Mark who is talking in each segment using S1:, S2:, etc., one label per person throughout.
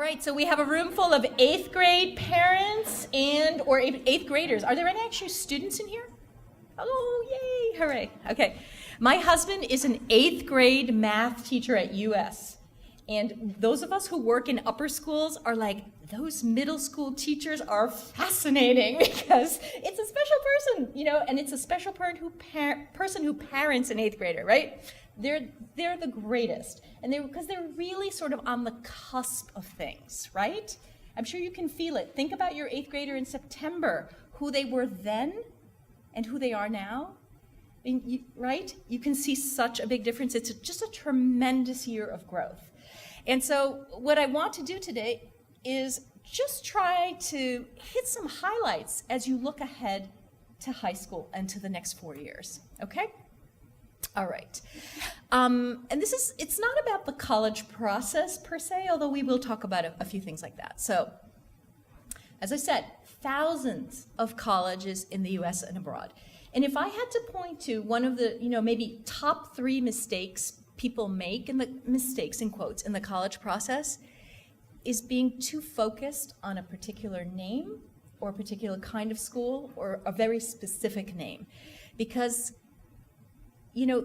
S1: right, so we have a room full of 8th grade parents or 8th graders. Are there any actually students in here? Oh, yay, hooray. Okay. My husband is an 8th grade math teacher at US. And those of us who work in upper schools are like, those middle school teachers are fascinating because it's a special person, and it's a special person who parents an 8th grader, right? They're the greatest, and because they're really sort of on the cusp of things, right? I'm sure you can feel it. Think about your 8th grader in September, who they were then and who they are now, right? You can see such a big difference. It's just a tremendous year of growth. And so what I want to do today is just try to hit some highlights as you look ahead to high school and to the next 4 years, okay? All right. And it's not about the college process per se, although we will talk about a few things like that. So, as I said, thousands of colleges in the US and abroad. And if I had to point to one of the, maybe top 3 mistakes people make, mistakes in quotes, in the college process, is being too focused on a particular name or a particular kind of school or a very specific name. Because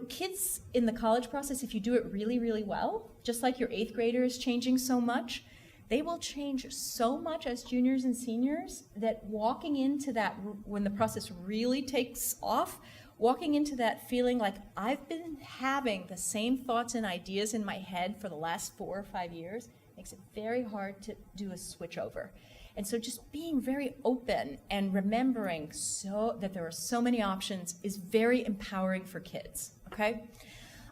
S1: kids in the college process, if you do it really, really well, just like your 8th grader is changing so much, they will change so much as juniors and seniors that walking into that, when the process really takes off, walking into that feeling like I've been having the same thoughts and ideas in my head for the last 4 or 5 years makes it very hard to do a switch over. And so just being very open and remembering that there are so many options is very empowering for kids, okay?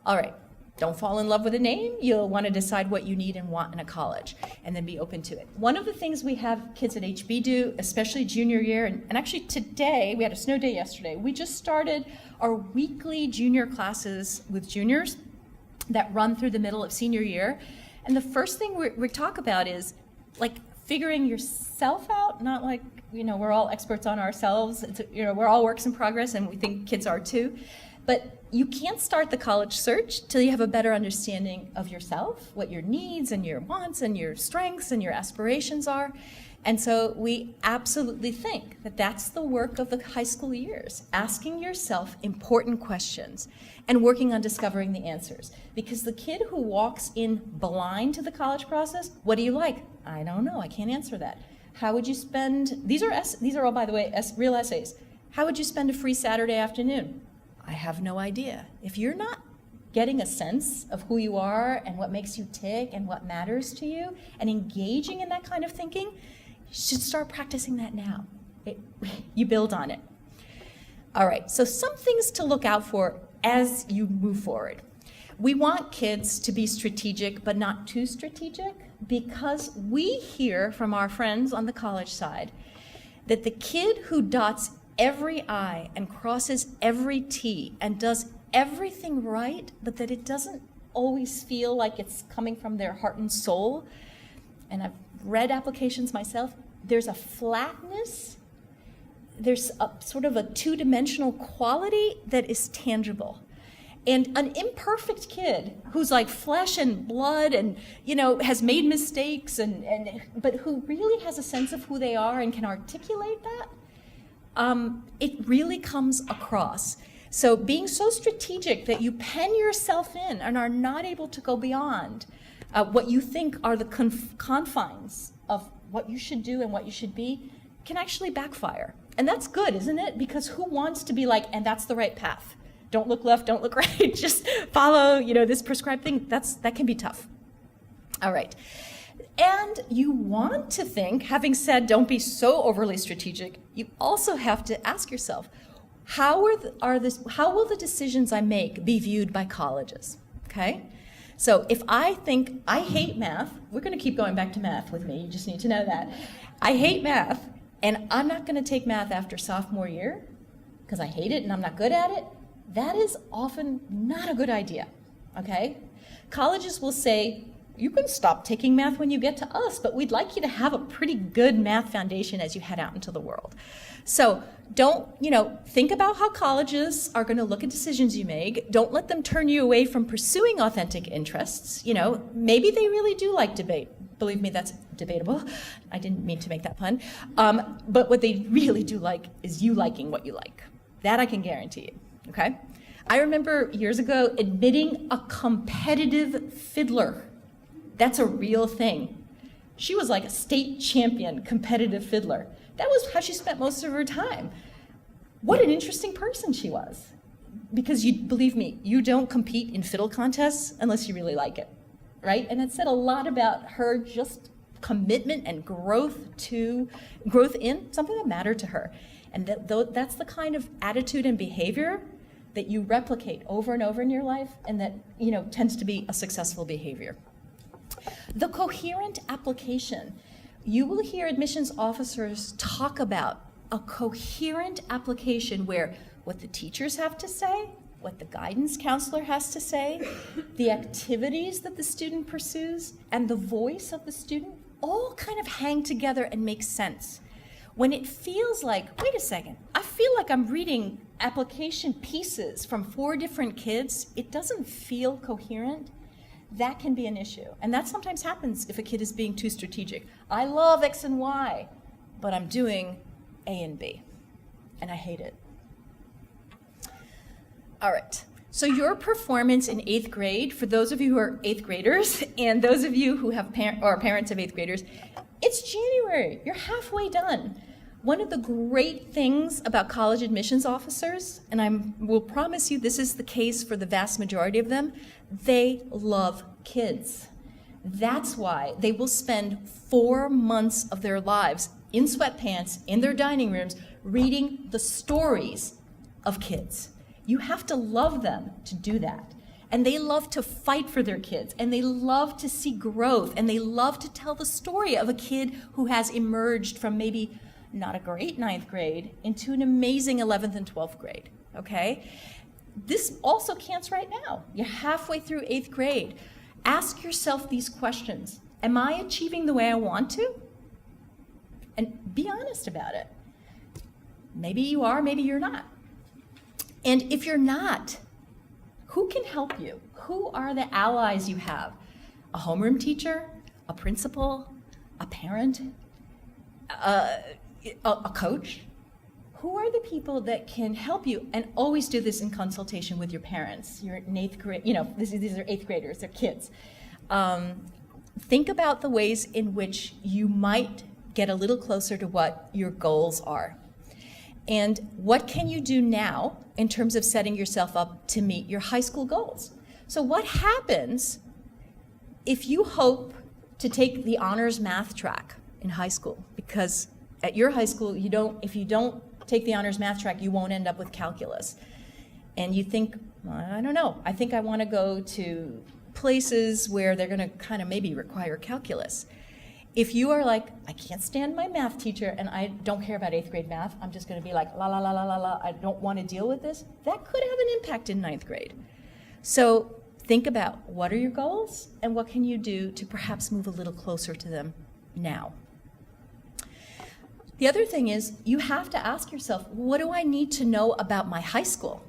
S1: All right, don't fall in love with a name. You'll want to decide what you need and want in a college and then be open to it. One of the things we have kids at HB do, especially junior year, and actually today, we had a snow day yesterday, we just started our weekly junior classes with juniors that run through the middle of senior year. And the first thing we talk about is like figuring yourself out, not like, we're all experts on ourselves. We're all works in progress, and we think kids are too. But you can't start the college search till you have a better understanding of yourself, what your needs and your wants and your strengths and your aspirations are. And so we absolutely think that that's the work of the high school years, asking yourself important questions and working on discovering the answers. Because the kid who walks in blind to the college process, what do you like? I don't know, I can't answer that. How would you spend, these are all, by the way, real essays. How would you spend a free Saturday afternoon? I have no idea. If you're not getting a sense of who you are and what makes you tick and what matters to you and engaging in that kind of thinking, you should start practicing that now. You build on it. All right, so some things to look out for as you move forward. We want kids to be strategic, but not too strategic, because we hear from our friends on the college side that the kid who dots every I and crosses every T and does everything right, but that it doesn't always feel like it's coming from their heart and soul, and I've read applications myself, there's a flatness, there's a sort of a two-dimensional quality that is tangible. And an imperfect kid who's like flesh and blood and, has made mistakes but who really has a sense of who they are and can articulate that, it really comes across. So being so strategic that you pen yourself in and are not able to go beyond what you think are the confines of what you should do and what you should be can actually backfire. And that's good, isn't it? Because who wants to be like, and that's the right path. Don't look left, don't look right, just follow, this prescribed thing. That can be tough. All right. And you want to think, having said don't be so overly strategic, you also have to ask yourself, how will the decisions I make be viewed by colleges? Okay? So if I think I hate math, we're going to keep going back to math with me, you just need to know that. I hate math, and I'm not going to take math after sophomore year because I hate it and I'm not good at it. That is often not a good idea, okay? Colleges will say, you can stop taking math when you get to us, but we'd like you to have a pretty good math foundation as you head out into the world. So don't, think about how colleges are going to look at decisions you make. Don't let them turn you away from pursuing authentic interests. Maybe they really do like debate, Believe me, that's debatable. I didn't mean to make that pun. But what they really do like is you liking what you like. That I can guarantee you, okay? I remember years ago admitting a competitive fiddler. That's a real thing. She was like a state champion competitive fiddler. That was how she spent most of her time. What an interesting person she was. Because believe me, you don't compete in fiddle contests unless you really like it, right? And it said a lot about her just commitment and growth in something that mattered to her. And that's the kind of attitude and behavior that you replicate over and over in your life, and that tends to be a successful behavior. The coherent application. You will hear admissions officers talk about a coherent application where what the teachers have to say, what the guidance counselor has to say, the activities that the student pursues, and the voice of the student all kind of hang together and make sense. When it feels like, wait a second, I feel like I'm reading application pieces from 4 different kids, it doesn't feel coherent, that can be an issue. And that sometimes happens if a kid is being too strategic. I love X and Y, but I'm doing A and B, and I hate it. All right, so your performance in 8th grade, for those of you who are 8th graders, and those of you who have are parents of 8th graders, it's January, you're halfway done. One of the great things about college admissions officers, and I will promise you this is the case for the vast majority of them, they love kids. That's why they will spend 4 months of their lives in sweatpants, in their dining rooms, reading the stories of kids. You have to love them to do that. And they love to fight for their kids, and they love to see growth, and they love to tell the story of a kid who has emerged from maybe not a great 9th grade into an amazing 11th and 12th grade, okay? This also counts right now. You're halfway through 8th grade. Ask yourself these questions. Am I achieving the way I want to? And be honest about it. Maybe you are, maybe you're not. And if you're not, who can help you? Who are the allies you have? A homeroom teacher, a principal, a parent, a coach? Who are the people that can help you? And always do this in consultation with your parents. You're in 8th grade, these are 8th graders, they're kids. Think about the ways in which you might get a little closer to what your goals are. And what can you do now in terms of setting yourself up to meet your high school goals? So what happens if you hope to take the honors math track in high school? Because at your high school, if you don't take the honors math track, you won't end up with calculus. And you think, well, I don't know, I think I want to go to places where they're going to kind of maybe require calculus. If you are like, I can't stand my math teacher and I don't care about 8th grade math, I'm just going to be like, la, la, la, la, la, la, I don't want to deal with this, that could have an impact in 9th grade. So think about what are your goals and what can you do to perhaps move a little closer to them now. The other thing is you have to ask yourself, what do I need to know about my high school?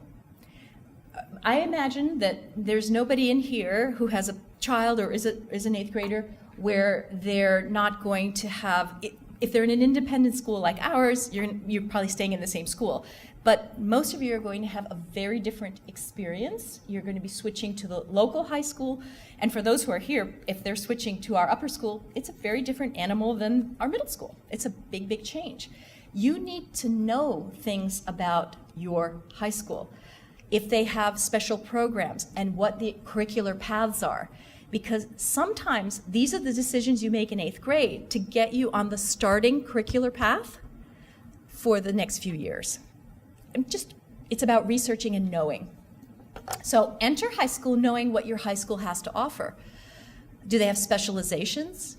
S1: I imagine that there's nobody in here who has a child or is an 8th grader where they're not going to have, if they're in an independent school like ours, you're probably staying in the same school. But most of you are going to have a very different experience. You're going to be switching to the local high school. And for those who are here, if they're switching to our upper school, it's a very different animal than our middle school. It's a big, big change. You need to know things about your high school. If they have special programs and what the curricular paths are. Because sometimes these are the decisions you make in 8th grade to get you on the starting curricular path for the next few years. It's about researching and knowing. So enter high school knowing what your high school has to offer. Do they have specializations?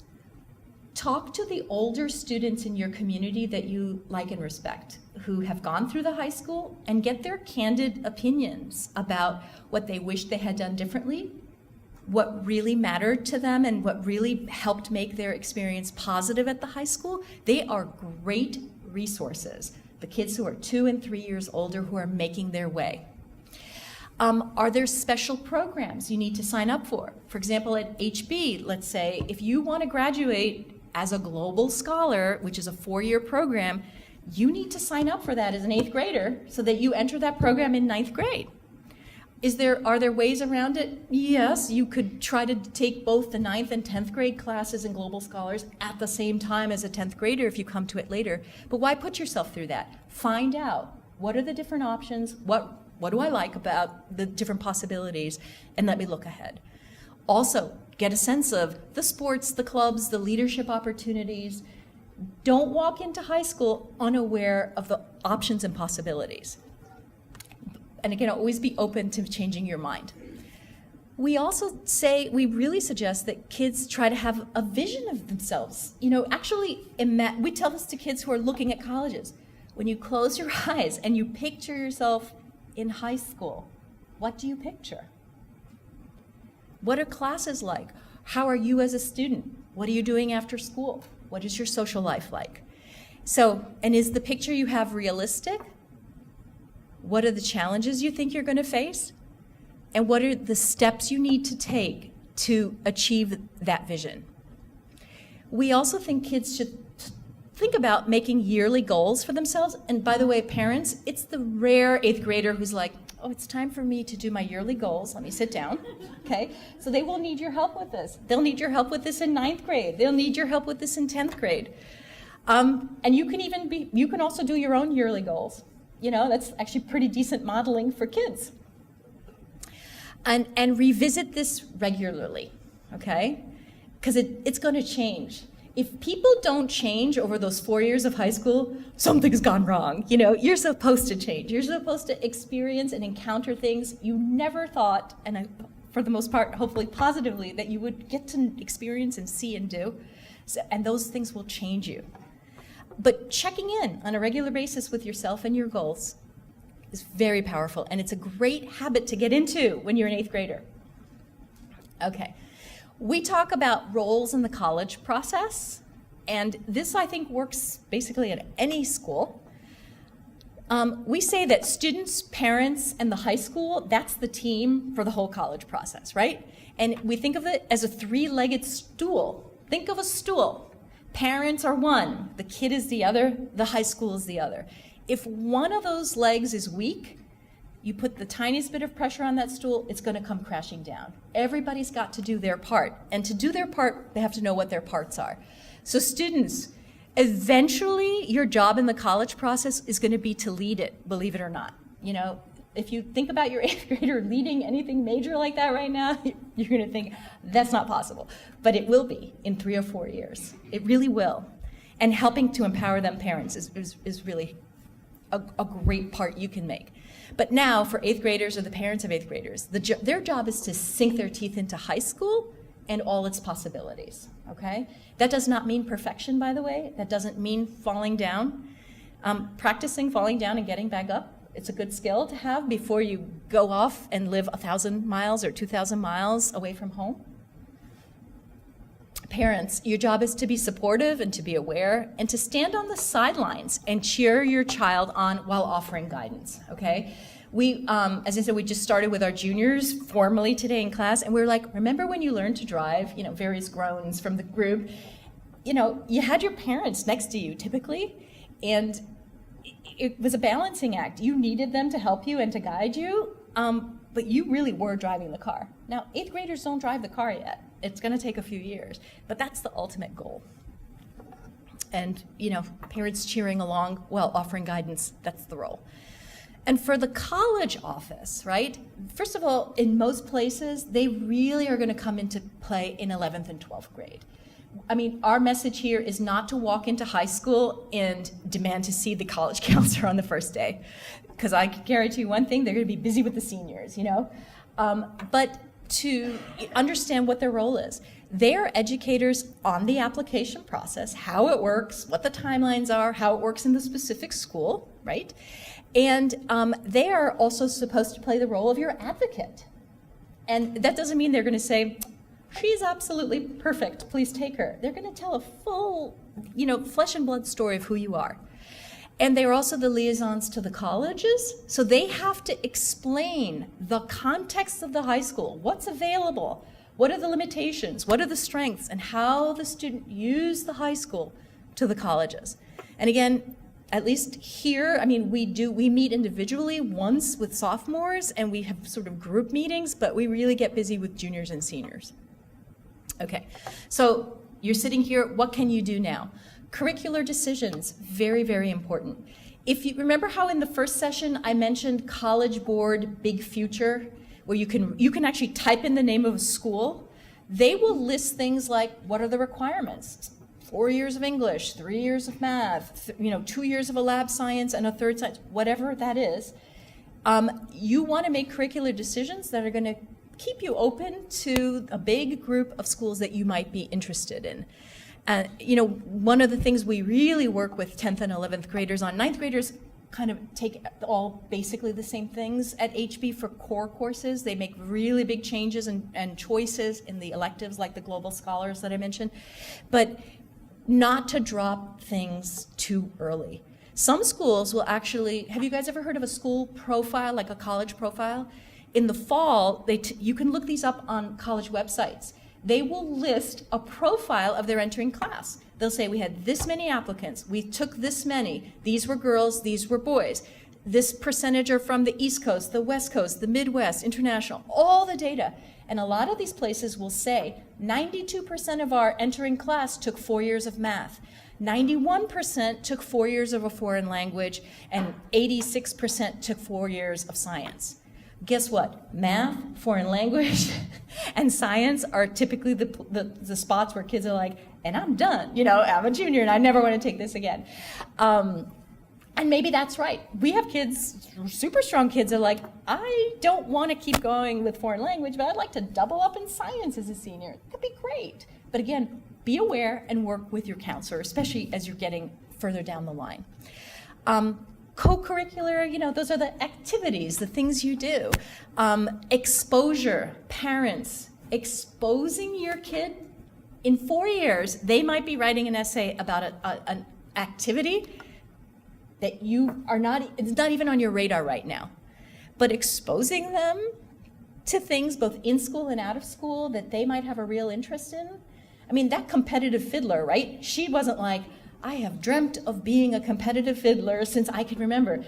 S1: Talk to the older students in your community that you like and respect, who have gone through the high school, and get their candid opinions about what they wish they had done differently, what really mattered to them and what really helped make their experience positive at the high school. They are great resources. The kids who are 2 and 3 years older who are making their way. Are there special programs you need to sign up for? For example, at HB, let's say, if you want to graduate as a global scholar, which is a 4-year program, you need to sign up for that as an 8th grader so that you enter that program in 9th grade. Are there ways around it? Yes, you could try to take both the 9th and 10th grade classes in Global Scholars at the same time as a 10th grader if you come to it later. But why put yourself through that? Find out, what are the different options? What do I like about the different possibilities? And let me look ahead. Also, get a sense of the sports, the clubs, the leadership opportunities. Don't walk into high school unaware of the options and possibilities. And again, always be open to changing your mind. We also say, we really suggest that kids try to have a vision of themselves. Actually, we tell this to kids who are looking at colleges. When you close your eyes and you picture yourself in high school, what do you picture? What are classes like? How are you as a student? What are you doing after school? What is your social life like? And is the picture you have realistic? What are the challenges you think you're going to face? And what are the steps you need to take to achieve that vision? We also think kids should think about making yearly goals for themselves. And by the way, parents, it's the rare 8th grader who's like, oh, it's time for me to do my yearly goals. Let me sit down, okay? So they will need your help with this. They'll need your help with this in 9th grade. They'll need your help with this in 10th grade. And you can also do your own yearly goals. That's actually pretty decent modeling for kids. And revisit this regularly, okay? Because it's going to change. If people don't change over those 4 years of high school, something's gone wrong. You're supposed to change. You're supposed to experience and encounter things you never thought, and for the most part, hopefully positively, that you would get to experience and see and do. And those things will change you. But checking in on a regular basis with yourself and your goals is very powerful, and it's a great habit to get into when you're an 8th grader. Okay, we talk about roles in the college process, and this, I think, works basically at any school. We say that students, parents, and the high school, that's the team for the whole college process, right? And we think of it as a 3-legged stool. Think of a stool. Parents are one, the kid is the other, the high school is the other. If one of those legs is weak, you put the tiniest bit of pressure on that stool, it's going to come crashing down. Everybody's got to do their part. And to do their part, they have to know what their parts are. So students, eventually your job in the college process is going to be to lead it, believe it or not. If you think about your 8th grader leading anything major like that right now, you're going to think, that's not possible. But it will be in 3 or 4 years. It really will. And helping to empower them parents is really a great part you can make. But now, for 8th graders or the parents of 8th graders, their job is to sink their teeth into high school and all its possibilities, okay? That does not mean perfection, by the way. That doesn't mean falling down. Practicing falling down and getting back up, it's a good skill to have before you go off and live 1,000 miles or 2,000 miles away from home. Parents, your job is to be supportive and to be aware and to stand on the sidelines and cheer your child on while offering guidance, okay? We, as I said, we just started with our juniors formally today in class, and we were like, remember when you learned to drive? Various groans from the group. You had your parents next to you typically, and it was a balancing act. You needed them to help you and to guide you, but you really were driving the car. Now, 8th graders don't drive the car yet. It's going to take a few years, but that's the ultimate goal. And, parents cheering along while offering guidance, that's the role. And for the college office, right, first of all, in most places, they really are going to come into play in 11th and 12th grade. I mean, our message here is not to walk into high school and demand to see the college counselor on the first day, because I can guarantee you one thing, they're going to be busy with the seniors, but to understand what their role is. They are educators on the application process, how it works, what the timelines are, how it works in the specific school, right? And they are also supposed to play the role of your advocate. And that doesn't mean they're going to say, she's absolutely perfect, please take her. They're going to tell a full, flesh and blood story of who you are. And they're also the liaisons to the colleges. So they have to explain the context of the high school, what's available, what are the limitations, what are the strengths, and how the student used the high school to the colleges. And again, at least here, I mean, we meet individually once with sophomores, and we have sort of group meetings, but we really get busy with juniors and seniors. Okay, so you're sitting here, what can you do now? Curricular decisions, very, very important. If you remember how in the first session I mentioned College Board Big Future, where you can actually type in the name of a school, they will list things like, what are the requirements? 4 years of English, 3 years of math, 2 years of a lab science and a third science, whatever that is. You want to make curricular decisions that are going to keep you open to a big group of schools that you might be interested in. One of the things we really work with 10th and 11th graders on, 9th graders kind of take all basically the same things at HB for core courses. They make really big changes and choices in the electives like the Global Scholars that I mentioned, but not to drop things too early. Some schools will actually, have you guys ever heard of a school profile, like a college profile? In the fall, you can look these up on college websites. They will list a profile of their entering class. They'll say, we had this many applicants, we took this many, these were girls, these were boys. This percentage are from the East Coast, the West Coast, the Midwest, international, all the data. And a lot of these places will say 92% of our entering class took 4 years of math, 91% took 4 years of a foreign language, and 86% took 4 years of science. Guess what? Math, foreign language, and science are typically the spots where kids are like, and I'm done. I'm a junior and I never want to take this again. And maybe that's right. We have kids, super strong kids, are like, I don't want to keep going with foreign language, but I'd like to double up in science as a senior. It could be great. But again, be aware and work with your counselor, especially as you're getting further down the line. Co-curricular, those are the activities, the things you do. Exposure, parents, exposing your kid. In 4 years, they might be writing an essay about an activity that it's not even on your radar right now. But exposing them to things both in school and out of school that they might have a real interest in. I mean, that competitive fiddler, right? She wasn't like, I have dreamt of being a competitive fiddler since I can remember.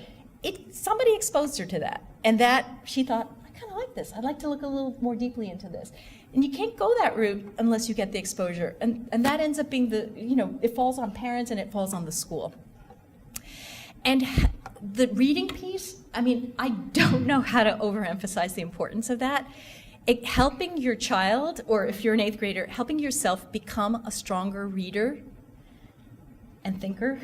S1: Somebody exposed her to that. And that she thought, I kind of like this. I'd like to look a little more deeply into this. And you can't go that route unless you get the exposure. And that ends up being it falls on parents and it falls on the school. And the reading piece, I mean, I don't know how to overemphasize the importance of that. Helping your child, or if you're an 8th grader, helping yourself become a stronger reader and thinker,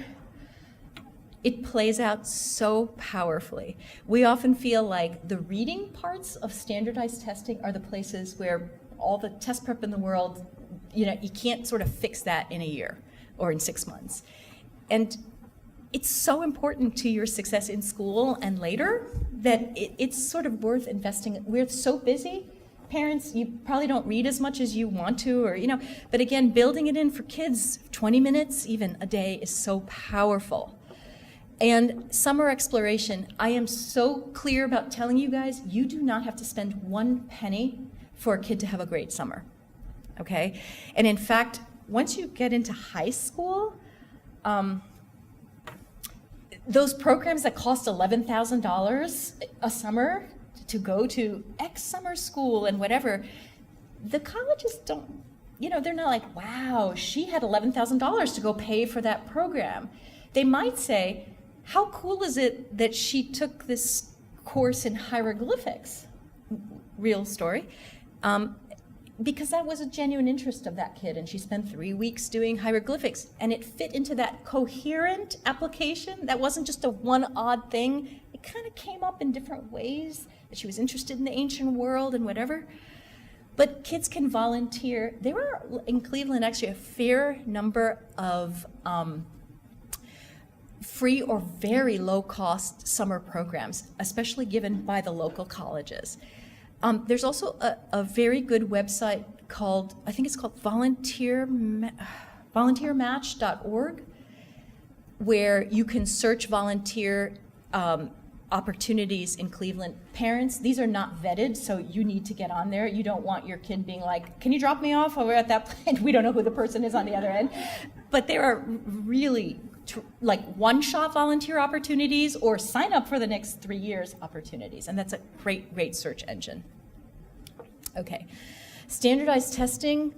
S1: it plays out so powerfully. We often feel like the reading parts of standardized testing are the places where all the test prep in the world, you can't sort of fix that in a year or in 6 months. And it's so important to your success in school and later that it's sort of worth investing. We're so busy. Parents, you probably don't read as much as you want to, but again, building it in for kids, 20 minutes even a day is so powerful. And summer exploration, I am so clear about telling you guys, you do not have to spend 1 penny for a kid to have a great summer, okay? And in fact, once you get into high school, those programs that cost $11,000 a summer to go to X summer school and whatever, the colleges don't, they're not like, wow, she had $11,000 to go pay for that program. They might say, how cool is it that she took this course in hieroglyphics? Real story. Because that was a genuine interest of that kid, and she spent 3 weeks doing hieroglyphics, and it fit into that coherent application. That wasn't just a one odd thing. It kind of came up in different ways, that she was interested in the ancient world and whatever. But kids can volunteer. There were, in Cleveland, actually a fair number of free or very low-cost summer programs, especially given by the local colleges. There's also a very good website called, I think it's called volunteermatch.org, where you can search volunteer opportunities in Cleveland. Parents, these are not vetted, so you need to get on there. You don't want your kid being like, can you drop me off? Oh, we're at that point. We don't know who the person is on the other end. But there are really like one-shot volunteer opportunities or sign up for the next 3 years opportunities. And that's a great, great search engine. Okay, standardized testing,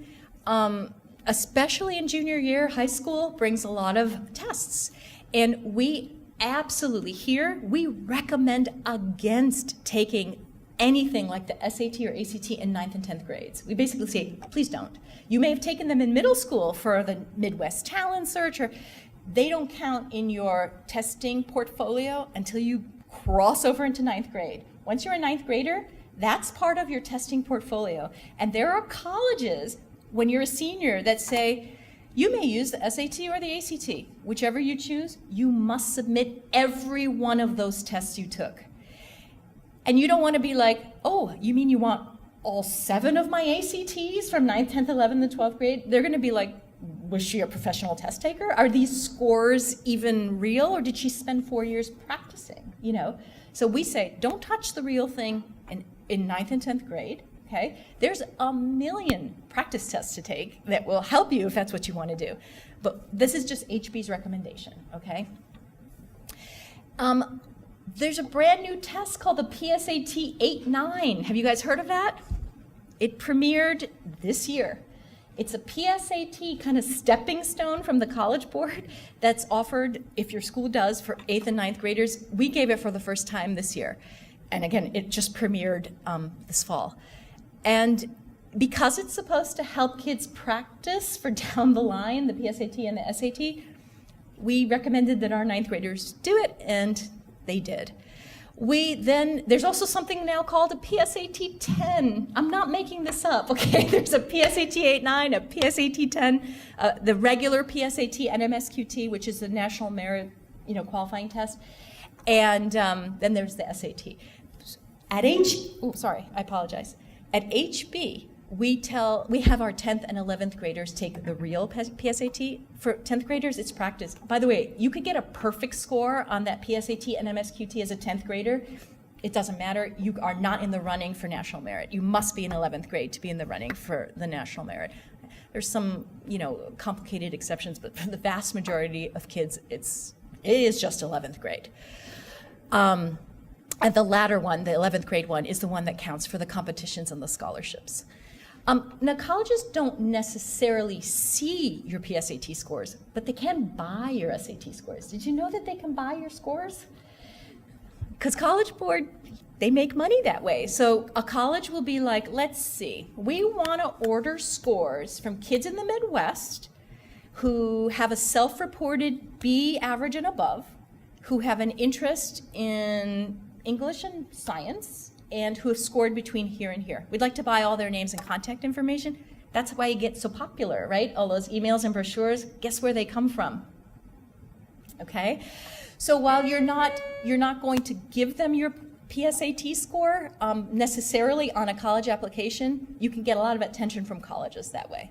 S1: especially in junior year, high school brings a lot of tests. And we absolutely here, we recommend against taking anything like the SAT or ACT in 9th and 10th grades. We basically say, please don't. You may have taken them in middle school for the Midwest Talent Search, or they don't count in your testing portfolio until you cross over into 9th grade. Once you're a 9th grader, that's part of your testing portfolio. And there are colleges, when you're a senior, that say, you may use the SAT or the ACT. Whichever you choose, you must submit every one of those tests you took. And you don't want to be like, oh, you mean you want all 7 of my ACTs from 9th, 10th, 11th, and 12th grade? They're going to be like, was she a professional test taker? Are these scores even real, or did she spend 4 years practicing? You know, so we say, don't touch the real thing in 9th and 10th grade. Okay, there's a million practice tests to take that will help you if that's what you want to do. But this is just HB's recommendation, okay? There's a brand new test called the PSAT 8-9. Have you guys heard of that? It premiered this year. It's a PSAT kind of stepping stone from the College Board that's offered, if your school does, for 8th and 9th graders. We gave it for the first time this year. And again, it just premiered this fall. And because it's supposed to help kids practice for down the line, the PSAT and the SAT, we recommended that our 9th graders do it, and they did. There's also something now called a PSAT 10. I'm not making this up, okay? There's a PSAT 8-9, a PSAT 10, the regular PSAT and MSQT, which is the National Merit, qualifying test, and then there's the SAT. At At HB, we have our 10th and 11th graders take the real PSAT. For 10th graders, it's practice. By the way, you could get a perfect score on that PSAT and MSQT as a 10th grader. It doesn't matter. You are not in the running for national merit. You must be in 11th grade to be in the running for the national merit. There's some, complicated exceptions, but for the vast majority of kids, it is just 11th grade. And the latter one, the 11th grade one, is the one that counts for the competitions and the scholarships. Now, colleges don't necessarily see your PSAT scores, but they can buy your SAT scores. Did you know that they can buy your scores? Because College Board, they make money that way. So a college will be like, let's see, we want to order scores from kids in the Midwest who have a self-reported B average and above, who have an interest in English and science, and who have scored between here and here. We'd like to buy all their names and contact information. That's why you get so popular, right? All those emails and brochures, guess where they come from? Okay? So while you're not going to give them your PSAT score necessarily on a college application, you can get a lot of attention from colleges that way.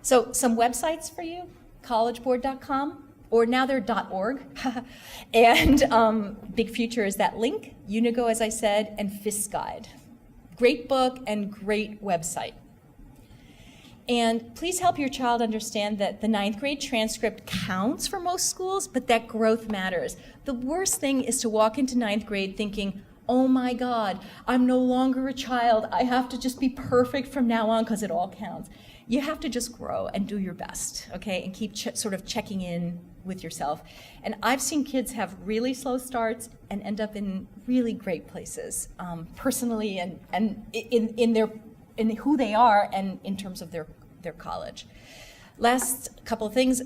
S1: So some websites for you, collegeboard.com, or now they're .org, and Big Future is that link, Unigo, as I said, and FIS Guide. Great book and great website. And please help your child understand that the 9th grade transcript counts for most schools, but that growth matters. The worst thing is to walk into 9th grade thinking, oh my God, I'm no longer a child. I have to just be perfect from now on because it all counts. You have to just grow and do your best, okay, and keep sort of checking in with yourself. And I've seen kids have really slow starts and end up in really great places, personally and in who they are and in terms of their college. Last couple of things,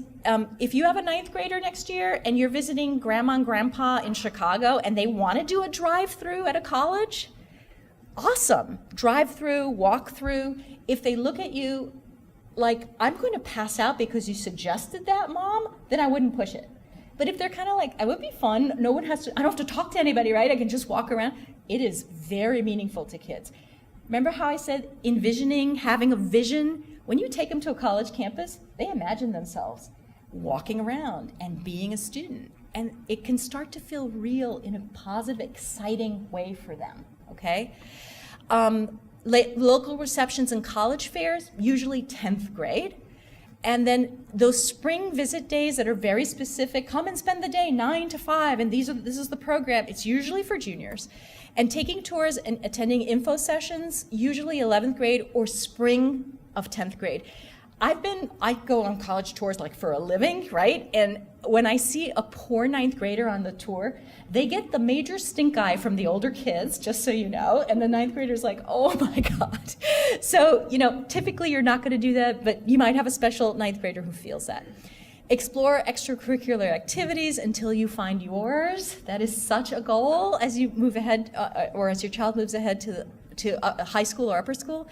S1: if you have a 9th grader next year and you're visiting grandma and grandpa in Chicago and they want to do a drive-through at a college, awesome. Drive-through, walk-through. If they look at you like, I'm going to pass out because you suggested that, Mom, then I wouldn't push it. But if they're kind of like, it would be fun, I don't have to talk to anybody, right? I can just walk around. It is very meaningful to kids. Remember how I said envisioning, having a vision? When you take them to a college campus, they imagine themselves. walking around and being a student. And it can start to feel real in a positive, exciting way for them, okay? Local receptions and college fairs, usually 10th grade. And then those spring visit days that are very specific, come and spend the day 9 to 5, and this is the program. It's usually for juniors. And taking tours and attending info sessions, usually 11th grade or spring of 10th grade. I go on college tours like for a living, right? And when I see a poor 9th grader on the tour, they get the major stink eye from the older kids, just so you know, and the 9th grader's like, oh my God. So, typically you're not gonna do that, but you might have a special 9th grader who feels that. Explore extracurricular activities until you find yours. That is such a goal as you move ahead, or as your child moves ahead to high school or upper school.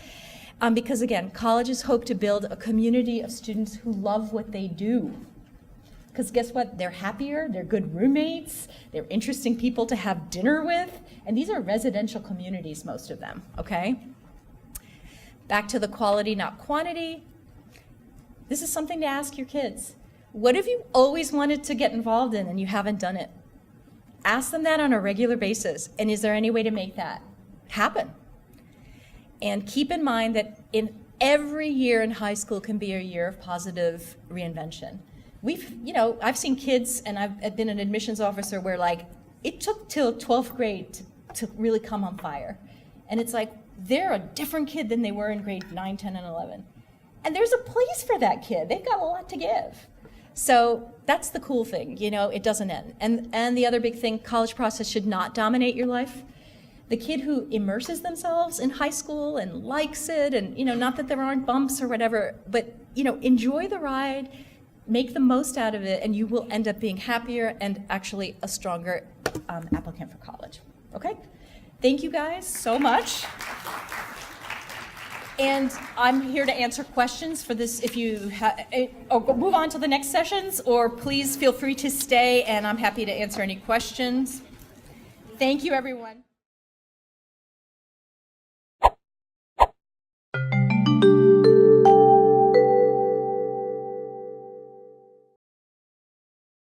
S1: Because again, colleges hope to build a community of students who love what they do. Because guess what? They're happier, they're good roommates, they're interesting people to have dinner with, and these are residential communities, most of them, okay? Back to the quality, not quantity. This is something to ask your kids. What have you always wanted to get involved in and you haven't done it? Ask them that on a regular basis, and is there any way to make that happen? And keep in mind that in every year in high school can be a year of positive reinvention. I've seen kids, and I've been an admissions officer where it took till 12th grade to really come on fire. And it's like, they're a different kid than they were in grade 9, 10, and 11. And there's a place for that kid. They've got a lot to give. So that's the cool thing, it doesn't end. And the other big thing, college process should not dominate your life. The kid who immerses themselves in high school and likes it, and not that there aren't bumps or whatever, but enjoy the ride, make the most out of it, and you will end up being happier and actually a stronger applicant for college. Okay? Thank you guys so much. And I'm here to answer questions for this if you move on to the next sessions, or please feel free to stay and I'm happy to answer any questions. Thank you, everyone.